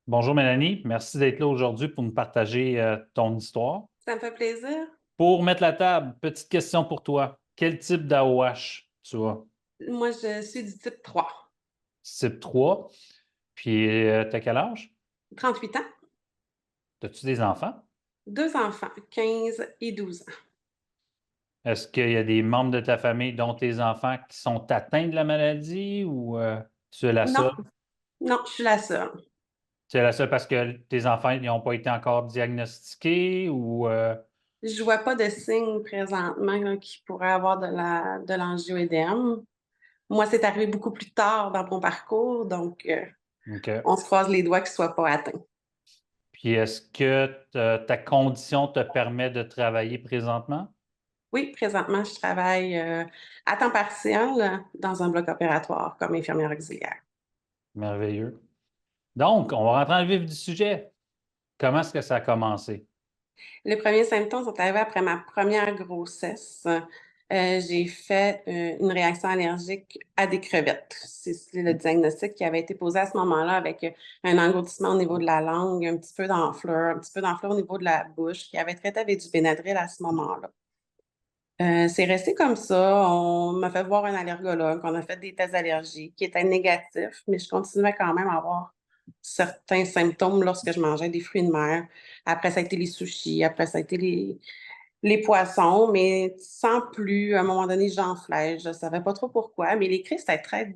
Bonjour Mélanie, merci d'être là aujourd'hui pour nous partager ton histoire. Ça me fait plaisir. Pour mettre la table, petite question pour toi. Quel type d'AOH tu as? Moi, je suis du type 3. Type 3. Puis, t'as quel âge? 38 ans, As-tu des enfants? 2 enfants, 15 et 12 ans. Est-ce qu'il y a des membres de ta famille, dont tes enfants, qui sont atteints de la maladie ou tu es la Non, seule? non, je suis la seule. Tu es la seule parce que tes enfants n'ont pas été encore diagnostiqués ou Je vois pas de signes présentement là, qui pourraient avoir de l'angioédème. Moi, c'est arrivé beaucoup plus tard dans mon parcours, donc OK. on se croise les doigts qu'ils soient pas atteints. Puis est-ce que ta condition te permet de travailler présentement? Oui, présentement, je travaille à temps partiel dans un bloc opératoire comme infirmière auxiliaire. Merveilleux. Donc, on va rentrer dans le vif du sujet. Comment est-ce que ça a commencé? Les premiers symptômes sont arrivés après ma première grossesse. J'ai fait, une réaction allergique à des crevettes. C'est le diagnostic qui avait été posé à ce moment-là avec, un engourdissement au niveau de la langue, un petit peu d'enflure au niveau de la bouche, qui avait traité avec du Benadryl à ce moment-là. C'est resté comme ça. On m'a fait voir un allergologue, on a fait des tests d'allergie qui étaient négatifs, mais je continuais quand même à avoir certains symptômes lorsque je mangeais des fruits de mer. Après, ça a été les sushis, après, ça a été les poissons, mais sans plus. À un moment donné, j'enflais, je ne savais pas trop pourquoi, mais les crises étaient très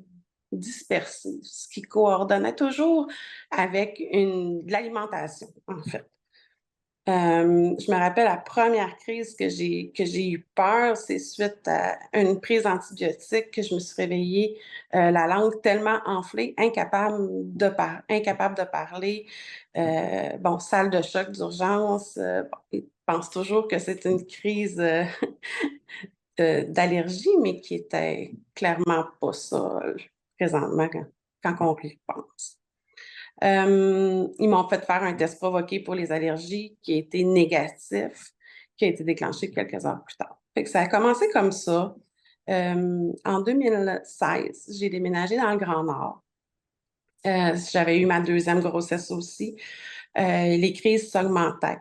dispersées, ce qui coordonnait toujours avec de l'alimentation, en fait. Je me rappelle la première crise que j'ai eu peur, c'est suite à une prise d'antibiotiques que je me suis réveillée, la langue tellement enflée, incapable de parler. Bon, salle de choc d'urgence, bon, ils pensent toujours que c'est une crise, d'allergie, mais qui était clairement pas ça, présentement quand on y pense. Ils m'ont fait faire un test provoqué pour les allergies qui a été négatif, qui a été déclenché quelques heures plus tard. Fait que ça a commencé comme ça. En 2016, j'ai déménagé dans le Grand Nord. J'avais eu ma deuxième grossesse aussi. Les crises s'augmentaient.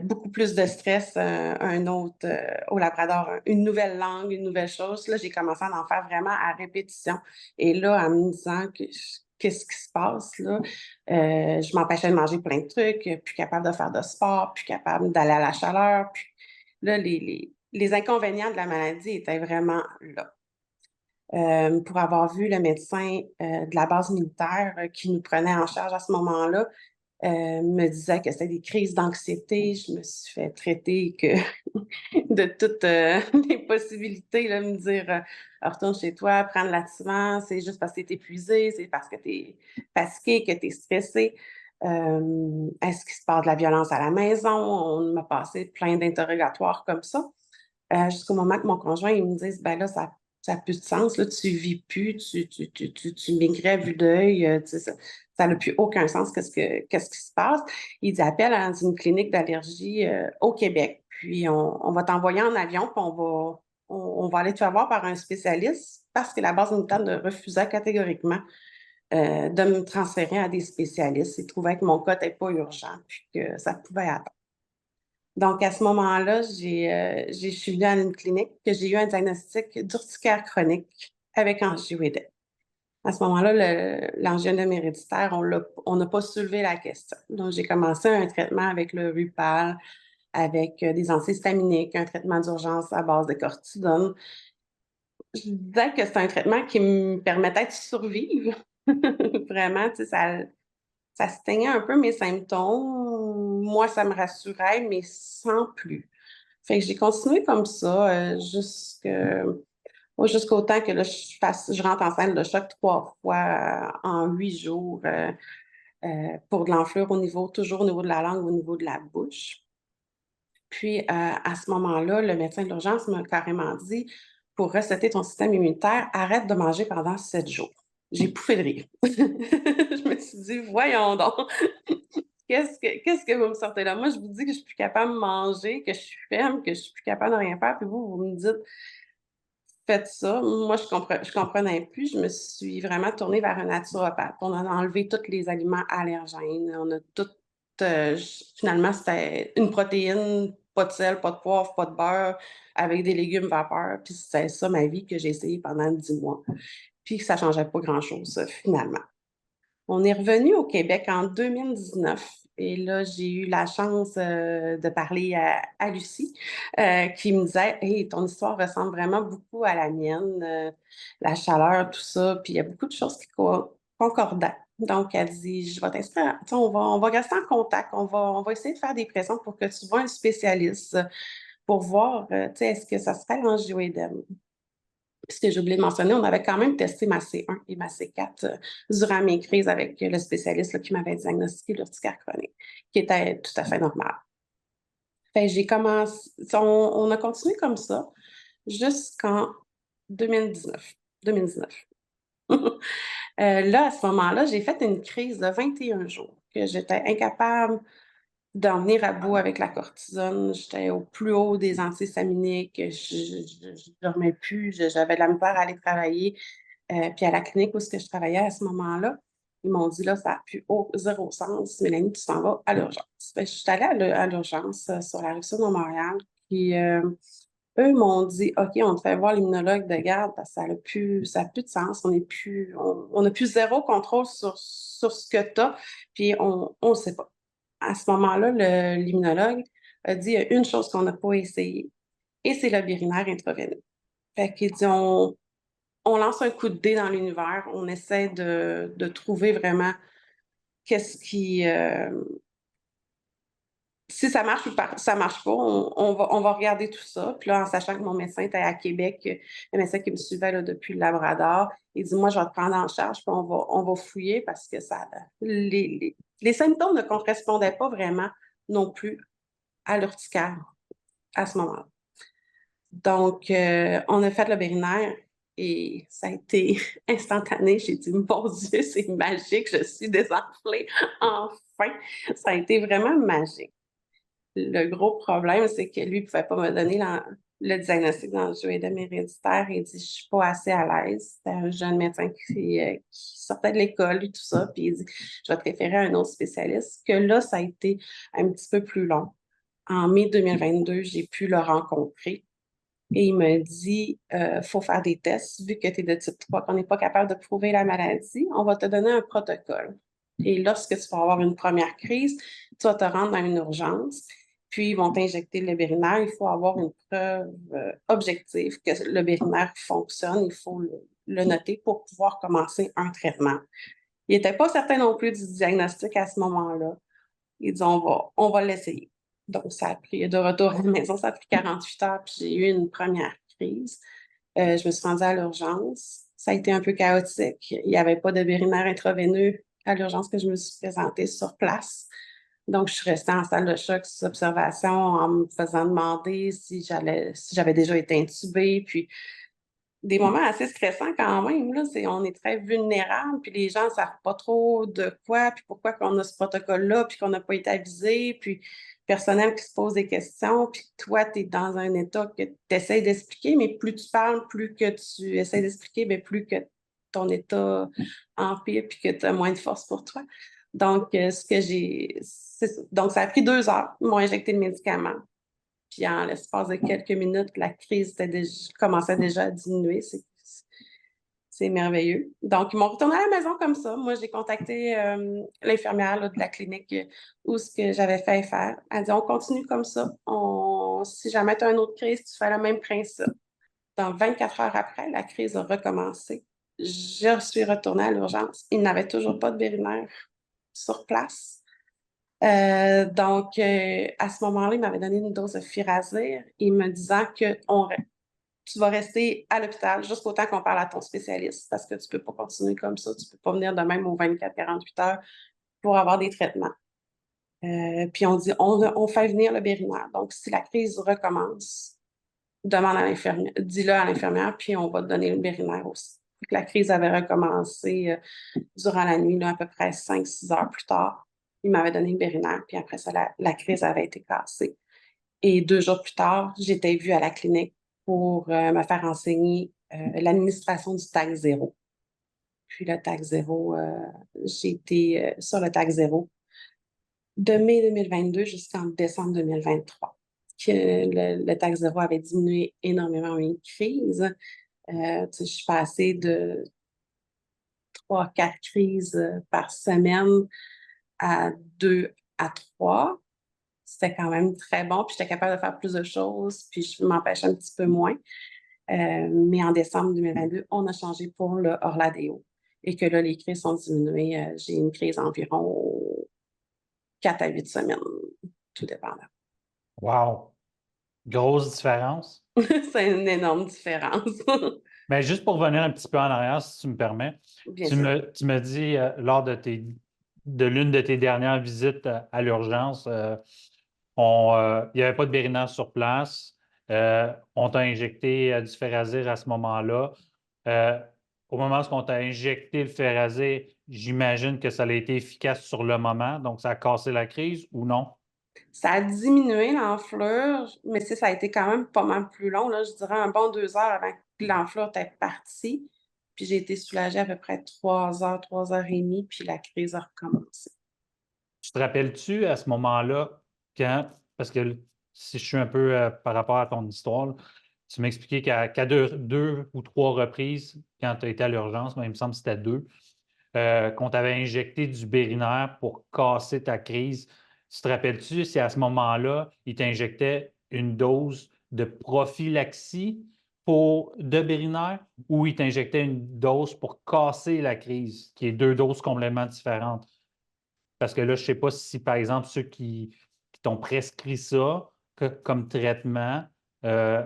Beaucoup plus de stress, un autre, au Labrador, une nouvelle langue, une nouvelle chose. Là, j'ai commencé à en faire vraiment à répétition et là, en me disant que qu'est-ce qui se passe là? Je m'empêchais de manger plein de trucs, plus capable de faire de sport, plus capable d'aller à la chaleur, puis là, les inconvénients de la maladie étaient vraiment là. Pour avoir vu le médecin, de la base militaire, qui nous prenait en charge à ce moment-là, me disait que c'était des crises d'anxiété. Je me suis fait traiter que de toutes, les possibilités, là, me dire, «Retourne chez toi, prends de l'Ativan, c'est juste parce que tu es épuisé, c'est parce que tu es fatigué, que tu es stressé. Est-ce qu'il se passe de la violence à la maison?» On m'a passé plein d'interrogatoires comme ça, jusqu'au moment que mon conjoint, il me dise: «Ben là, ça a plus de sens, là, tu vis plus, tu maigrais à vue d'œil, tu sais, ça n'a plus aucun sens, qu'est-ce qui se passe?» Il dit: «Appelle à une clinique d'allergie, au Québec, puis on va t'envoyer en avion, puis on va aller te faire voir par un spécialiste», parce que la base militaire ne refusait catégoriquement, de me transférer à des spécialistes. Il trouvait que mon cas n'était pas urgent, puis que ça pouvait attendre. Donc à ce moment-là, je suis venue à une clinique, que j'ai eu un diagnostic d'urticaire chronique avec angioédème. À ce moment-là, l'angioédème héréditaire, on n'a pas soulevé la question. Donc j'ai commencé un traitement avec le Rupall, avec, des antihistaminiques, un traitement d'urgence à base de cortisone. Je disais que c'est un traitement qui me permettait de survivre. Vraiment, tu sais, ça se un peu mes symptômes. Moi, ça me rassurait, mais sans plus. Fait que j'ai continué comme ça, jusqu'au temps que là, je rentre en scène de choc 3 fois, en 8 jours, pour de l'enflure toujours au niveau de la langue, au niveau de la bouche. Puis, à ce moment-là, le médecin de l'urgence m'a carrément dit: «Pour resetter ton système immunitaire, arrête de manger pendant 7 jours». J'ai pouffé de rire. Je me suis dit: «Voyons donc, qu'est-ce que vous me sortez là? Moi, je vous dis que je suis plus capable de manger, que je suis faible, que je suis plus capable de rien faire, puis vous me dites fait ça. Moi, je comprenais plus. Je me suis vraiment tournée vers un naturopathe. On a enlevé tous les aliments allergènes. On a tout. Finalement, c'était une protéine, pas de sel, pas de poivre, pas de beurre, avec des légumes vapeur. Puis c'est ça ma vie que j'ai essayé pendant 10 mois. Puis ça changeait pas grand-chose, finalement. On est revenu au Québec en 2019 et là, j'ai eu la chance de parler à Lucie qui me disait Hey, ton histoire ressemble vraiment beaucoup à la mienne, la chaleur, tout ça. Puis il y a beaucoup de choses qui concordaient. Donc, elle dit Je vais t'inscrire, tu sais, on va rester en contact, on va essayer de faire des pressions pour que tu vois un spécialiste pour voir, tu sais, est-ce que ça serait l'angioédème. Puis ce que j'ai oublié de mentionner, on avait quand même testé ma C1 et ma C4 durant mes crises avec le spécialiste là, qui m'avait diagnostiqué l'urticaire chronique, qui était tout à fait normal. Fait que j'ai commencé, on a continué comme ça jusqu'en 2019. 2019. Là, à ce moment-là, j'ai fait une crise de 21 jours, que j'étais incapable d'en venir à bout avec la cortisone. J'étais au plus haut des antihistaminiques, je dormais plus, j'avais de la misère à aller travailler. Puis à la clinique où ce que je travaillais à ce moment-là, ils m'ont dit, là, ça n'a plus zéro sens. Mélanie, tu t'en vas à l'urgence. Fait que je suis allée à l'urgence sur la Rive-Sud de Montréal. Puis eux m'ont dit, OK, on te fait voir l'immunologue de garde parce que ça a plus de sens. On a plus zéro contrôle sur ce que tu as. Puis on ne sait pas. À ce moment-là, l'immunologue a dit, il y a une chose qu'on n'a pas essayé et c'est le birinaire intraveineux. Fait qu'il dit, on lance un coup de dé dans l'univers, on essaie de trouver vraiment qu'est-ce qui. Si ça marche ou ça marche pas, on va regarder tout ça. Puis là, en sachant que mon médecin était à Québec, le médecin qui me suivait là, depuis le Labrador, il dit Moi, je vais te prendre en charge, puis on va fouiller parce que les symptômes ne correspondaient pas vraiment non plus à l'urticaire à ce moment-là. Donc, on a fait le vétérinaire et ça a été instantané. J'ai dit, mon Dieu, c'est magique, je suis désenflée, enfin. Ça a été vraiment magique. Le gros problème, c'est que lui ne pouvait pas me donner le diagnostic d'angioédème héréditaire. Il dit, je ne suis pas assez à l'aise. C'était un jeune médecin qui sortait de l'école et tout ça. Puis il dit, je vais te référer à un autre spécialiste. Que là, ça a été un petit peu plus long. En mai 2022, j'ai pu le rencontrer. Et il me dit, faut faire des tests, vu que tu es de type 3, qu'on n'est pas capable de prouver la maladie, on va te donner un protocole. Et lorsque tu vas avoir une première crise, tu vas te rendre dans une urgence, puis ils vont t'injecter le Bérinaire. Il faut avoir une preuve objective que le Bérinaire fonctionne. Il faut le noter pour pouvoir commencer un traitement. Il n'était pas certain non plus du diagnostic à ce moment-là. Il dit, on va l'essayer. Donc, ça a pris, de retour à la maison, ça a pris 48 heures, puis j'ai eu une première crise. Je me suis rendue à l'urgence. Ça a été un peu chaotique. Il n'y avait pas de vétérinaire intraveineux à l'urgence que je me suis présentée sur place. Donc, je suis restée en salle de choc sous observation en me faisant demander si j'avais déjà été intubée. Puis, des moments assez stressants quand même. Là, on est très vulnérable, puis les gens ne savent pas trop de quoi, puis pourquoi qu'on a ce protocole-là, puis qu'on n'a pas été avisé, puis personnel qui se pose des questions, puis toi, tu es dans un état que tu essaies d'expliquer, mais plus tu parles, plus que tu essaies d'expliquer, bien, plus que ton état empire, puis que tu as moins de force pour toi. Donc, Donc, ça a pris 2 heures. Ils m'ont injecté le médicament. Puis en l'espace de quelques minutes, la crise commençait déjà à diminuer. C'est merveilleux. Donc, ils m'ont retourné à la maison comme ça. Moi, j'ai contacté l'infirmière là, de la clinique où ce que j'avais fait faire. Elle dit, on continue comme ça. Si jamais tu as une autre crise, tu fais le même principe. Donc, 24 heures après, la crise a recommencé. Je suis retournée à l'urgence. Ils n'avaient toujours pas de vétérinaire sur place. Donc, à ce moment-là, il m'avait donné une dose de Firazir et me disant que tu vas rester à l'hôpital jusqu'au temps qu'on parle à ton spécialiste parce que tu ne peux pas continuer comme ça. Tu ne peux pas venir de même aux 24-48 heures pour avoir des traitements. Puis on dit, on fait venir le vétérinaire. Donc, si la crise recommence, demande à l'infirmière, dis-le à l'infirmière, puis on va te donner le vétérinaire aussi. La crise avait recommencé durant la nuit, là, à peu près 5-6 heures plus tard. Il m'avait donné le vétérinaire, puis après ça, la crise avait été cassée. Et 2 jours plus tard, j'étais vue à la clinique pour me faire enseigner l'administration du TAC 0. Puis le TAC 0, j'ai été sur le TAC 0 de mai 2022 jusqu'en décembre 2023. Que le TAC 0 avait diminué énormément une crise. Je suis passée de 3-4 crises par semaine à 2 à 3. C'était quand même très bon, puis j'étais capable de faire plus de choses, puis je m'empêchais un petit peu moins. Mais en décembre 2022, on a changé pour le Orladeyo. Et que là, les crises sont diminuées. J'ai une crise environ 4 à 8 semaines, tout dépendant. Wow! Grosse différence. C'est une énorme différence. Mais juste pour revenir un petit peu en arrière, si tu me permets, Bien sûr. tu me dis lors de l'une de tes dernières visites à l'urgence, il n'y avait pas de Bérinaire sur place. On t'a injecté du Férazir à ce moment-là. Euh, Au moment où on t'a injecté le Férazir, j'imagine que ça a été efficace sur le moment, donc ça a cassé la crise ou non? Ça a diminué l'enflure, mais ça a été quand même pas mal plus long, là, je dirais un bon 2 heures avant que l'enflure était partie. Puis j'ai été soulagée à peu près 3 heures et demie, puis la crise a recommencé. Tu te rappelles-tu à ce moment-là, parce que si je suis un peu par rapport à ton histoire, là, tu m'expliquais qu'à deux ou trois reprises, quand tu as été à l'urgence, mais il me semble que c'était deux, qu'on t'avait injecté du Bérinaire pour casser ta crise. Tu te rappelles-tu si à ce moment-là, il t'injectait une dose de prophylaxie de Bérinaire ou il t'injectait une dose pour casser la crise, qui est deux doses complètement différentes? Parce que là, je ne sais pas si, par exemple, ceux qui t'ont prescrit ça comme traitement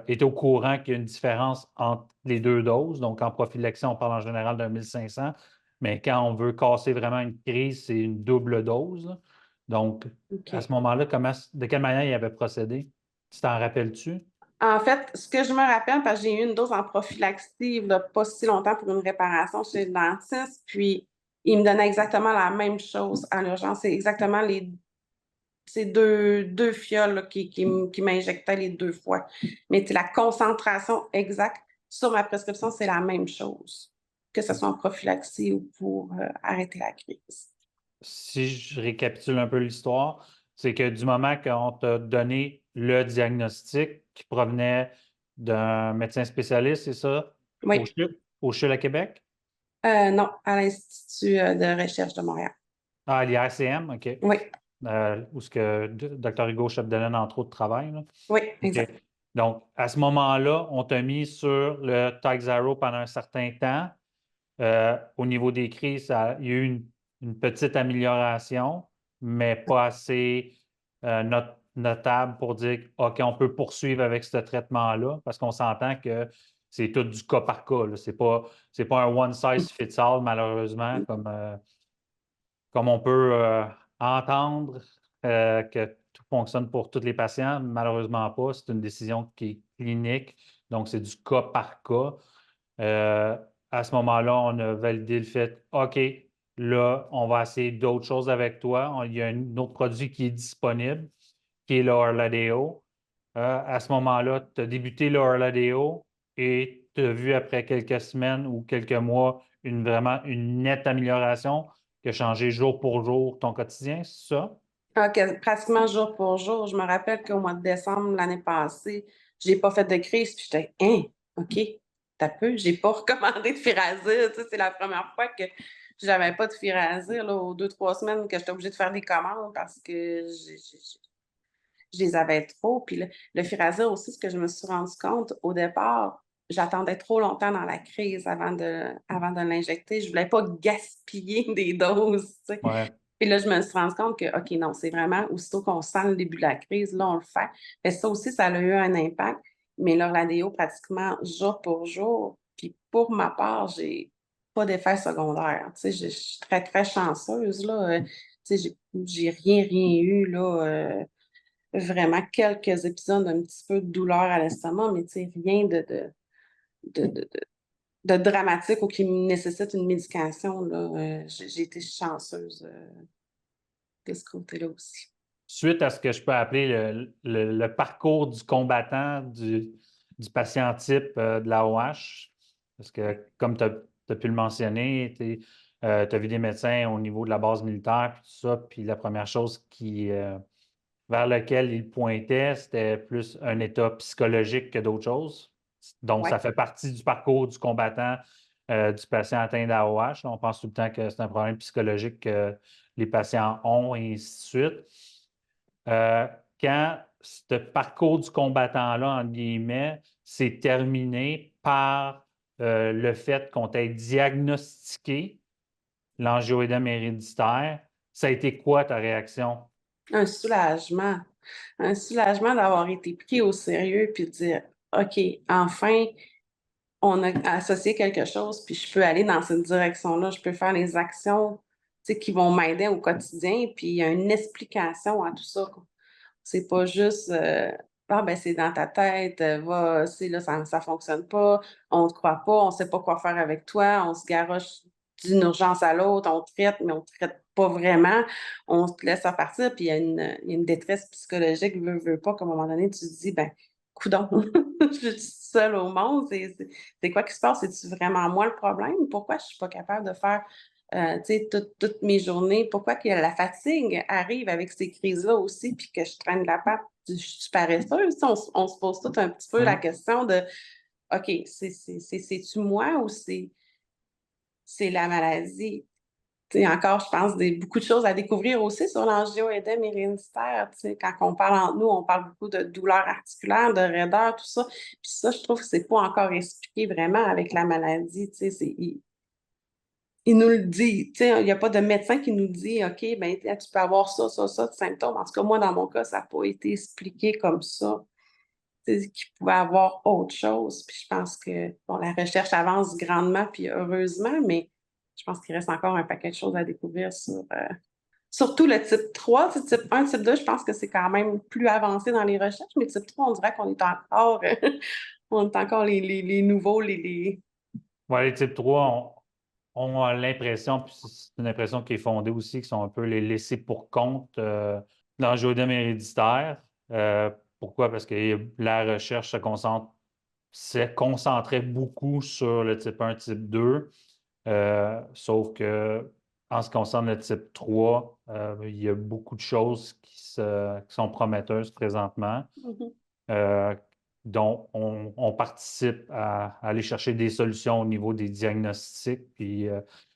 étaient au courant qu'il y a une différence entre les deux doses. Donc, en prophylaxie, on parle en général d'un 1500, mais quand on veut casser vraiment une crise, c'est une double dose, là. Donc, à ce OK. moment-là, de quelle manière il avait procédé? Tu t'en rappelles-tu? En fait, ce que je me rappelle, parce que j'ai eu une dose en prophylaxie il n'y a pas si longtemps pour une réparation chez le dentiste, puis il me donnait exactement la même chose à l'urgence. C'est exactement ces deux fioles là, qui m'injectaient les 2 fois. Mais la concentration exacte sur ma prescription, c'est la même chose, que ce soit en prophylaxie ou pour arrêter la crise. Si je récapitule un peu l'histoire, c'est que du moment qu'on t'a donné le diagnostic qui provenait d'un médecin spécialiste, c'est ça, Oui. Au CHUL à Québec? Non, à l'Institut de recherche de Montréal. Ah, l'IRCM, OK. Oui, Où ce que Dr. Hugo Chapdelaine, entre autres, travaille, là. oui, OK. exact. Donc, à ce moment-là, on t'a mis sur le Takhzyro pendant un certain temps. Au niveau des crises, il y a eu une petite amélioration, mais pas assez notable pour dire OK, on peut poursuivre avec ce traitement-là, parce qu'on s'entend que c'est tout du cas par cas, là. C'est pas un one size fits all, malheureusement, comme on peut entendre que tout fonctionne pour tous les patients. Malheureusement pas. C'est une décision qui est clinique, donc c'est du cas par cas. Euh, à ce moment-là, on a validé le fait, OK, là, on va essayer d'autres choses avec toi. Il y a un autre produit qui est disponible, qui est le Orladeyo. À ce moment-là, tu as débuté le Orladeyo et tu as vu après quelques semaines ou quelques mois vraiment une nette amélioration qui a changé jour pour jour ton quotidien, c'est ça? OK, pratiquement jour pour jour. Je me rappelle qu'au mois de décembre l'année passée, j'ai pas fait de crise, puis j'étais hein, OK, t'as peu, j'ai pas recommandé de Firazir. Tu sais, c'est la première fois que j'avais pas de Firazir là, aux 2-3 semaines que j'étais obligée de faire des commandes parce que je les avais trop. Puis le Firazir aussi, ce que je me suis rendu compte au départ, j'attendais trop longtemps dans la crise avant de l'injecter. Je voulais pas gaspiller des doses, tu sais. Ouais. Puis là, je me suis rendu compte que, OK, non, c'est vraiment aussitôt qu'on sent le début de la crise, là, on le fait. Et ça aussi, ça a eu un impact. Mais l'Orladeyo, pratiquement jour pour jour. Puis pour ma part, j'ai pas d'effet secondaire. Tu sais, je suis très, très chanceuse, là. Tu sais, j'ai rien eu, là. Vraiment quelques épisodes un petit peu de douleur à l'estomac, mais tu sais, rien de, de, de dramatique ou qui nécessite une médication, là. J'ai été chanceuse de ce côté-là aussi. Suite à ce que je peux appeler le parcours du combattant du patient type de la OH, Parce que, comme tu as pu le mentionner, tu as vu des médecins au niveau de la base militaire, puis tout ça, puis la première chose vers laquelle ils pointaient, c'était plus un état psychologique que d'autres choses. Donc, ça Ouais. fait partie du parcours du combattant, du patient atteint d'AOH. On pense tout le temps que c'est un problème psychologique que les patients ont et ainsi de suite. Quand ce parcours du combattant-là, entre guillemets, s'est terminé par le fait qu'on t'ait diagnostiqué l'angioédème héréditaire, ça a été quoi ta réaction? Un soulagement. Un soulagement d'avoir été pris au sérieux puis de dire, OK, enfin, on a associé quelque chose, puis je peux aller dans cette direction-là, je peux faire les actions, tu sais, qui vont m'aider au quotidien, puis il y a une explication à tout ça, quoi. C'est pas juste, «Ah ben, c'est dans ta tête, va, c'est là, ça fonctionne pas, on te croit pas, on sait pas quoi faire avec toi, on se garoche d'une urgence à l'autre, on traite, mais on traite pas vraiment, on te laisse à partir», puis il y a une détresse psychologique, veux pas, qu'à un moment donné, tu te dis: «Ben, coudonc, je suis seule au monde, c'est quoi qui se passe? C'est-tu vraiment moi le problème? Pourquoi je suis pas capable de faire, tu sais, toutes mes journées? Pourquoi que la fatigue arrive avec ces crises-là aussi, puis que je traîne la patte? Je suis paresseuse?» Tu sais, on se pose tout un petit peu la Hum. question de: «OK, c'est-tu moi ou c'est la maladie?» Tu sais, encore, je pense, beaucoup de choses à découvrir aussi sur l'angioédème héréditaire. Tu sais, quand on parle entre nous, on parle beaucoup de douleurs articulaires, de raideur, tout ça. Puis ça, je trouve que c'est pas encore expliqué vraiment avec la maladie. Tu sais, il nous le dit. Tu sais, il y a pas de médecin qui nous dit, OK, ben, tu peux avoir ça, ça, ça de symptômes. En tout cas, moi, dans mon cas, ça n'a pas été expliqué comme ça. Tu sais, qu'il pouvait avoir autre chose. Puis je pense que, bon, la recherche avance grandement, puis heureusement, mais je pense qu'il reste encore un paquet de choses à découvrir sur, surtout le type 3. Tu sais, type 1, type 2, je pense que c'est quand même plus avancé dans les recherches, mais type 3, on dirait qu'on est encore, on est encore les nouveaux, Ouais, les types 3 ont l'impression, puis c'est une impression qui est fondée aussi, qui sont un peu les laissés pour compte dans le l'angioédème héréditaire. Pourquoi? Parce que la recherche s'est concentrée beaucoup sur le type 1, type 2. Sauf que en ce qui concerne le type 3, il y a beaucoup de choses qui sont prometteuses présentement, Mhm. euh, dont on participe à aller chercher des solutions au niveau des diagnostics. Puis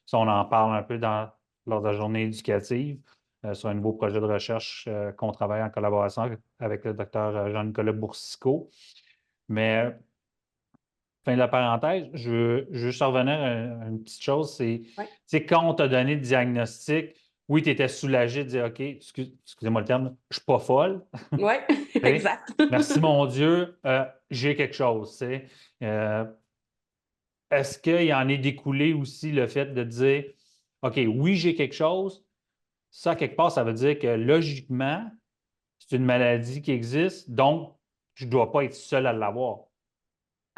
ça, on en parle un peu lors de la journée éducative sur un nouveau projet de recherche qu'on travaille en collaboration avec le docteur Jean-Nicolas Boursicot. Mais fin de la parenthèse, je veux juste revenir à une petite chose, c'est, tu Ouais. sais, quand on t'a donné le diagnostic, oui, tu étais soulagé de dire, OK, excusez-moi le terme, je suis pas folle. Ouais, Tu sais, exact. merci mon Dieu, j'ai quelque chose. Tu sais. Euh, Est-ce qu'il en est découlé aussi le fait de dire, OK, oui, j'ai quelque chose, ça, quelque part, ça veut dire que logiquement, c'est une maladie qui existe, donc je ne dois pas être seul à l'avoir.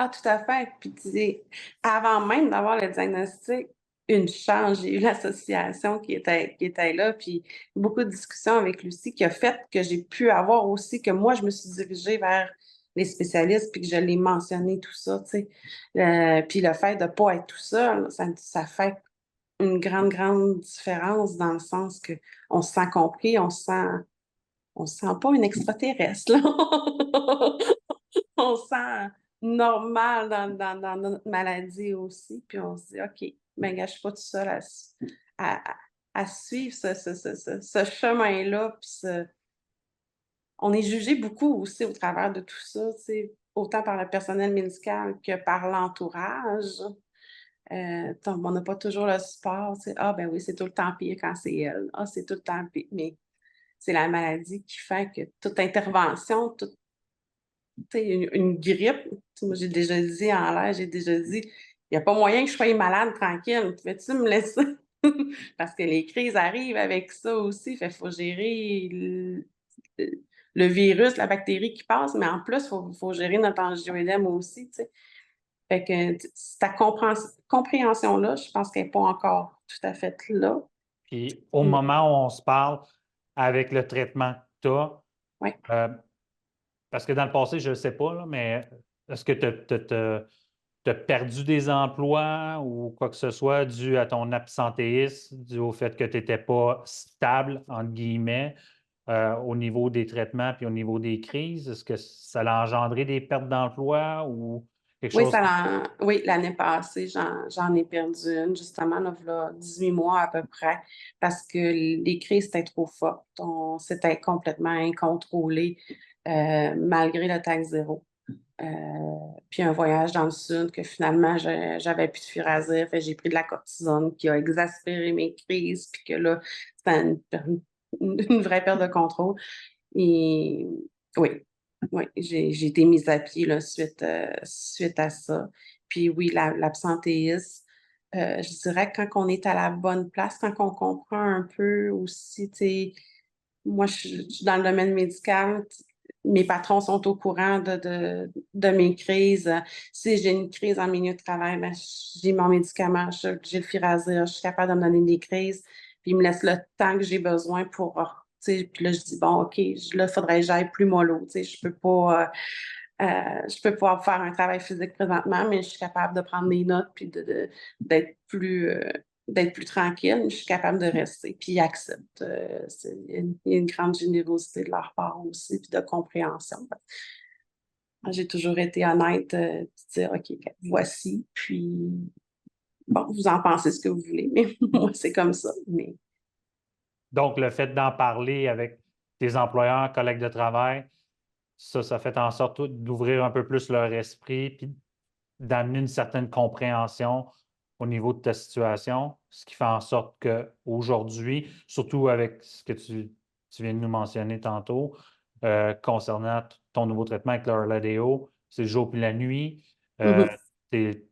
Ah, tout à fait. Puis tu sais, avant même d'avoir le diagnostic, une chance, j'ai eu l'association qui était là, puis beaucoup de discussions avec Lucie qui a fait que j'ai pu avoir aussi, que moi, je me suis dirigée vers les spécialistes, puis que je l'ai mentionné, tout ça, tu sais. Puis le fait de ne pas être tout seul, ça fait une grande, grande différence dans le sens que on se sent compris, on se sent pas une extraterrestre, là. On se sent normal dans notre maladie aussi, puis on se dit: «OK, ben gars, je suis pas tout seul à à suivre ce chemin-là», puis on est jugé beaucoup aussi au travers de tout ça, tu sais, autant par le personnel médical que par l'entourage. On n'a pas toujours le support, tu sais: «Ah ben oui, c'est tout le temps pire quand c'est elle. Ah, c'est tout le temps pire», mais c'est la maladie qui fait que toute intervention, toute tu sais, une grippe, tu sais, moi, j'ai déjà dit en l'air, j'ai déjà dit: «Il y a pas moyen que je sois malade tranquille, pouvais-tu me laisser?» Parce que les crises arrivent avec ça aussi, fait faut gérer le virus, la bactérie qui passe, mais en plus, faut gérer notre angioédème aussi, tu sais. Fait que ta compréhension-là, je pense qu'elle est pas encore tout à fait là. Puis au Mmh, moment où on se parle, avec le traitement que tu as, ouais. parce que dans le passé, je ne sais pas, là, mais est-ce que tu as perdu des emplois ou quoi que ce soit dû à ton absentéisme, dû au fait que tu n'étais pas stable, entre guillemets, au niveau des traitements puis au niveau des crises? Est-ce que ça a engendré des pertes d'emploi ou quelque Oui, chose? oui, l'année passée, j'en ai perdu une, justement, là, v'là 18 mois à peu près, parce que les crises étaient trop fortes. C'était complètement incontrôlé, malgré le taxe zéro. Euh, Puis un voyage dans le sud que finalement, j'avais plus de furazir, fait que j'ai pris de la cortisone qui a exaspéré mes crises, puis que là, c'était une vraie perte de contrôle. Et oui, oui, j'ai été mise à pied là, suite à ça. Puis oui, l'absentéisme, je dirais que quand on est à la bonne place, quand on comprend un peu aussi, tu sais, moi, je suis dans le domaine médical. Mes patrons sont au courant de mes crises. Si j'ai une crise en milieu de travail, ben, j'ai mon médicament, j'ai le Firazir, je suis capable de me donner des crises. Puis, ils me laissent le temps que j'ai besoin pour, tu sais, puis là, je dis, bon, OK, là, il faudrait que j'aille plus mollo. Tu sais, je peux pas faire un travail physique présentement, mais je suis capable de prendre mes notes puis d'être d'être plus tranquille. Je suis capable de rester. Puis ils acceptent. Il y a une grande générosité de leur part aussi, puis de compréhension. J'ai toujours été honnête, de dire, OK, voici, puis bon, vous en pensez ce que vous voulez, mais moi, c'est comme ça. Mais Donc, le fait d'en parler avec tes employeurs, collègues de travail, ça fait en sorte d'ouvrir un peu plus leur esprit puis d'amener une certaine compréhension au niveau de ta situation, ce qui fait en sorte qu'aujourd'hui, surtout avec ce que tu viens de nous mentionner tantôt, concernant ton nouveau traitement avec l'Orladeo, c'est le jour puis la nuit, mhm. tu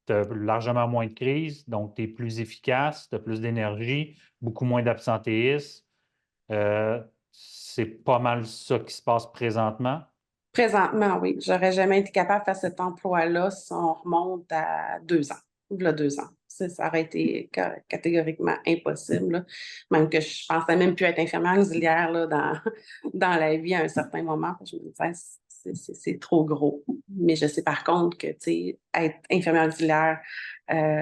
as largement moins de crises, donc tu es plus efficace, tu as plus d'énergie, beaucoup moins d'absentéisme. C'est pas mal ça qui se passe présentement. Présentement, oui. J'aurais jamais été capable de faire cet emploi-là si on remonte à 2 ans. Il y a 2 ans. Ça aurait été catégoriquement impossible, là. Même que je pensais même plus être infirmière auxiliaire là, dans la vie à un certain moment. Je me disais, c'est trop gros. Mais je sais par contre que, tu sais, être infirmière auxiliaire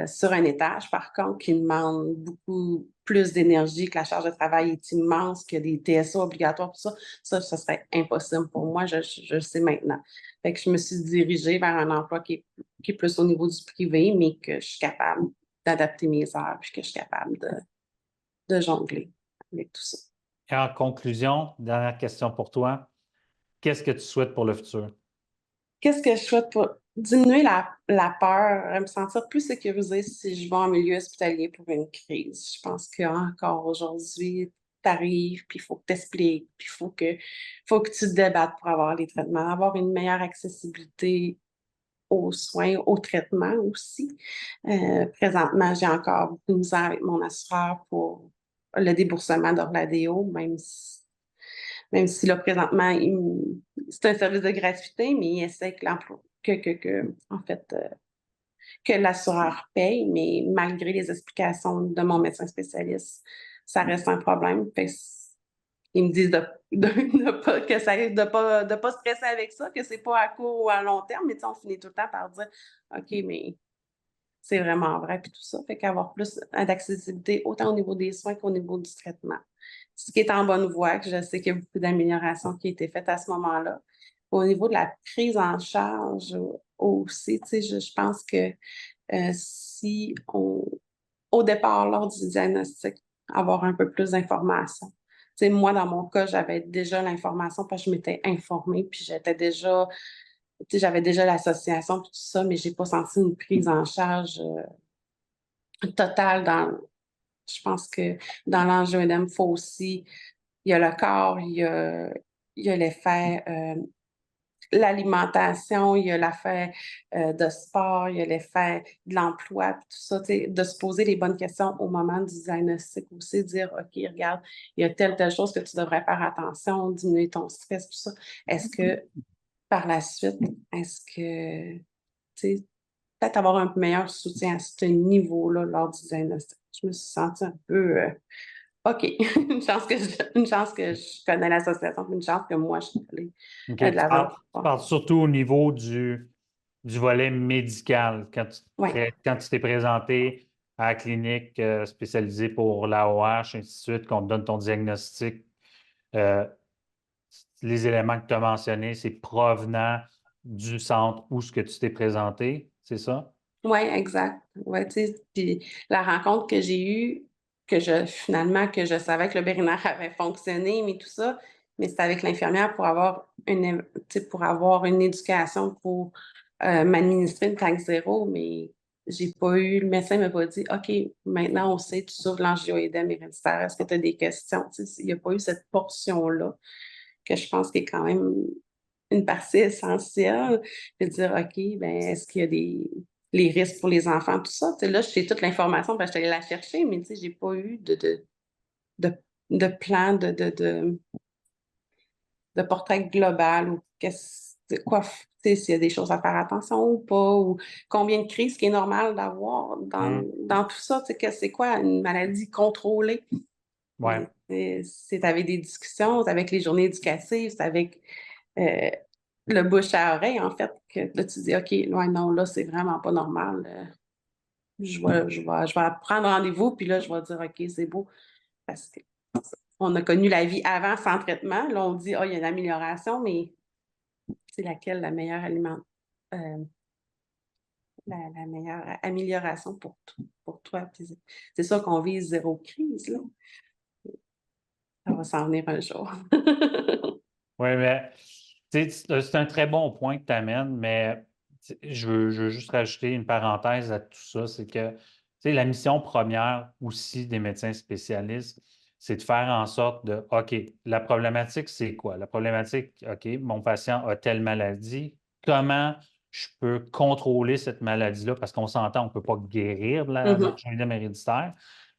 sur un étage, par contre, qui demande beaucoup plus d'énergie, que la charge de travail est immense, que des TSA obligatoires, tout ça, ça serait impossible pour moi, je le sais maintenant. Fait que je me suis dirigée vers un emploi qui est plus au niveau du privé, mais que je suis capable d'adapter mes heures, puis que je suis capable de jongler avec tout ça. Et en conclusion, dernière question pour toi. Qu'est-ce que tu souhaites pour le futur? Qu'est-ce que je souhaite pour diminuer la peur, me sentir plus sécurisée si je vais en milieu hospitalier pour une crise? Je pense qu'encore aujourd'hui, tu arrives, puis il faut que tu expliques, puis faut que tu te débattes pour avoir les traitements, avoir une meilleure accessibilité aux soins, aux traitements aussi. Présentement, j'ai encore beaucoup de misère avec mon assureur pour le déboursement d'Orladeo, même si là, présentement, c'est un service de gratuité, mais il essaie que en fait, que l'assureur paye, mais malgré les explications de mon médecin spécialiste, ça reste un problème. Ils me disent de pas stresser avec ça, que c'est pas à court ou à long terme, mais on finit tout le temps par dire OK, mais c'est vraiment vrai, puis tout ça. Fait qu'avoir plus d'accessibilité autant au niveau des soins qu'au niveau du traitement. Ce qui est en bonne voie, que je sais qu'il y a beaucoup d'améliorations qui ont été faites à ce moment-là. Au niveau de la prise en charge aussi, tu sais, je pense que si on, au départ, lors du diagnostic, avoir un peu plus d'informations. Tu sais, moi, dans mon cas, j'avais déjà l'information parce que je m'étais informée, puis j'étais déjà, tu sais, j'avais déjà l'association, puis tout ça, mais j'ai pas senti une prise en charge totale je pense que dans l'angioédème, il faut aussi, il y a le corps, il y a l'effet, l'alimentation, il y a l'effet de sport, il y a l'effet de l'emploi, puis tout ça, tu sais, de se poser les bonnes questions au moment du diagnostic aussi, dire, OK, regarde, il y a telle chose que tu devrais faire attention, diminuer ton stress, tout ça. Est-ce que par la suite, est-ce que, tu sais, peut-être avoir un meilleur soutien à ce niveau-là lors du diagnostic. Je me suis sentie un peu OK, une chance que je connais l'association, une chance que moi je suis allée OK, de l'avant. tu parles surtout au niveau du volet médical. Oui. Quand tu t'es présenté à la clinique spécialisée pour l'AOH, ainsi de suite, qu'on te donne ton diagnostic, euh, les éléments que tu as mentionnés, c'est provenant du centre où ce que tu t'es présenté, c'est ça? Oui, exact. Ouais, tu sais, puis la rencontre que j'ai eue, finalement, que je savais que le Bérinaire avait fonctionné, mais tout ça, mais c'était avec l'infirmière pour avoir tu sais, pour avoir une éducation pour m'administrer une taxe zéro, mais j'ai pas eu, le médecin m'a pas dit, OK, maintenant on sait, tu souffres de l'angioïdème héréditaire, est-ce que tu as des questions? Tu sais, il n'y a pas eu cette portion-là que je pense qui est quand même une partie essentielle, de dire, OK, ben, est-ce qu'il y a les risques pour les enfants, tout ça. Tu sais, là, j'ai toute l'information parce que je suis allée la chercher, mais tu sais, j'ai pas eu de, de plan de portrait global ou tu sais, s'il y a des choses à faire attention ou pas, ou combien de crises qui est normal d'avoir Hmm. dans tout ça, tu sais, que c'est quoi une maladie contrôlée? Ouais. Mais c'est avec des discussions, c'est avec les journées éducatives, c'est avec euh, le bouche à oreille, en fait, que là, tu dis, OK, ouais, non, là, c'est vraiment pas normal. Je vais prendre rendez-vous, puis là, je vais dire, OK, c'est beau, parce qu'on a connu la vie avant sans traitement. Là, on dit, oh, il y a une amélioration, mais c'est laquelle la meilleure euh, la meilleure amélioration pour toi? Puis c'est sûr qu'on vise zéro crise, là. Ça va s'en venir un jour. Oui, mais tu sais, c'est un très bon point que tu amènes, mais je veux juste rajouter une parenthèse à tout ça, c'est que tu sais, la mission première aussi des médecins spécialistes, c'est de faire en sorte de, OK, la problématique, c'est quoi? La problématique, OK, mon patient a telle maladie, comment je peux contrôler cette maladie-là? Parce qu'on s'entend, on ne peut pas guérir de Mhm. l'angioïdème héréditaire.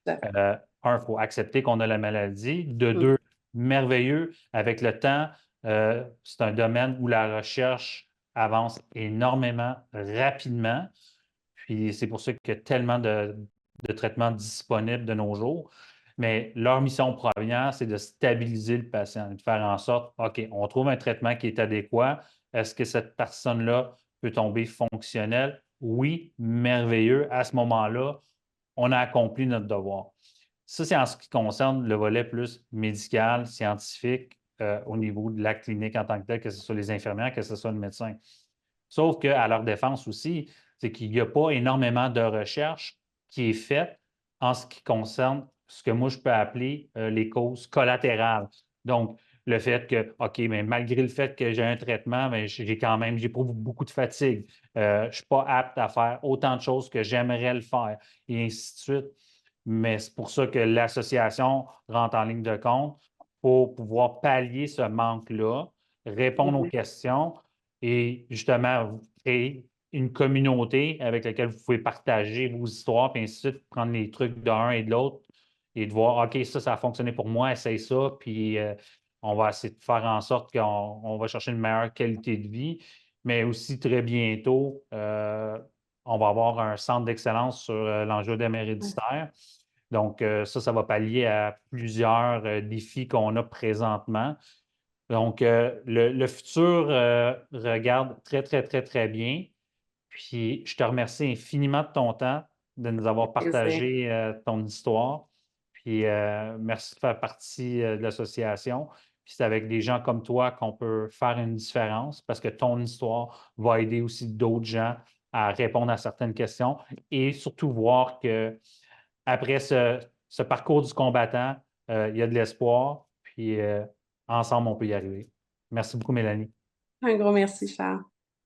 Tout à fait. Un, il faut accepter qu'on a la maladie. De Mhm. deux, merveilleux, avec le temps, c'est un domaine où la recherche avance énormément rapidement. Puis c'est pour ça qu'il y a tellement de traitements disponibles de nos jours. Mais leur mission première, c'est de stabiliser le patient, de faire en sorte, OK, on trouve un traitement qui est adéquat. Est-ce que cette personne-là peut tomber fonctionnelle? Oui, merveilleux. À ce moment-là, on a accompli notre devoir. Ça, c'est en ce qui concerne le volet plus médical, scientifique, au niveau de la clinique en tant que telle, que ce soit les infirmières, que ce soit le médecin. Sauf qu'à leur défense aussi, c'est qu'il n'y a pas énormément de recherche qui est faite en ce qui concerne ce que moi je peux appeler les causes collatérales. Donc, le fait que, OK, mais malgré le fait que j'ai un traitement, mais j'éprouve beaucoup de fatigue. Je ne suis pas apte à faire autant de choses que j'aimerais le faire, et ainsi de suite. Mais c'est pour ça que l'association rentre en ligne de compte pour pouvoir pallier ce manque-là, répondre aux Mhm. questions et justement vous créer une communauté avec laquelle vous pouvez partager vos histoires, puis ainsi de suite, prendre les trucs d'un et de l'autre et de voir, OK, ça a fonctionné pour moi, essaye ça, puis on va essayer de faire en sorte qu'on va chercher une meilleure qualité de vie. Mais aussi, très bientôt, on va avoir un centre d'excellence sur l'angioédème Ouais. héréditaire. Donc, ça va pallier à plusieurs défis qu'on a présentement. Donc, le futur regarde très, très, très, très bien. Puis, je te remercie infiniment de ton temps, de nous avoir Plaisir. partagé ton histoire. Puis, merci de faire partie de l'association. Puis, c'est avec des gens comme toi qu'on peut faire une différence parce que ton histoire va aider aussi d'autres gens à répondre à certaines questions et surtout voir que après ce parcours du combattant, il y a de l'espoir. Puis, ensemble, on peut y arriver. Merci beaucoup, Mélanie. Un gros merci, Charles.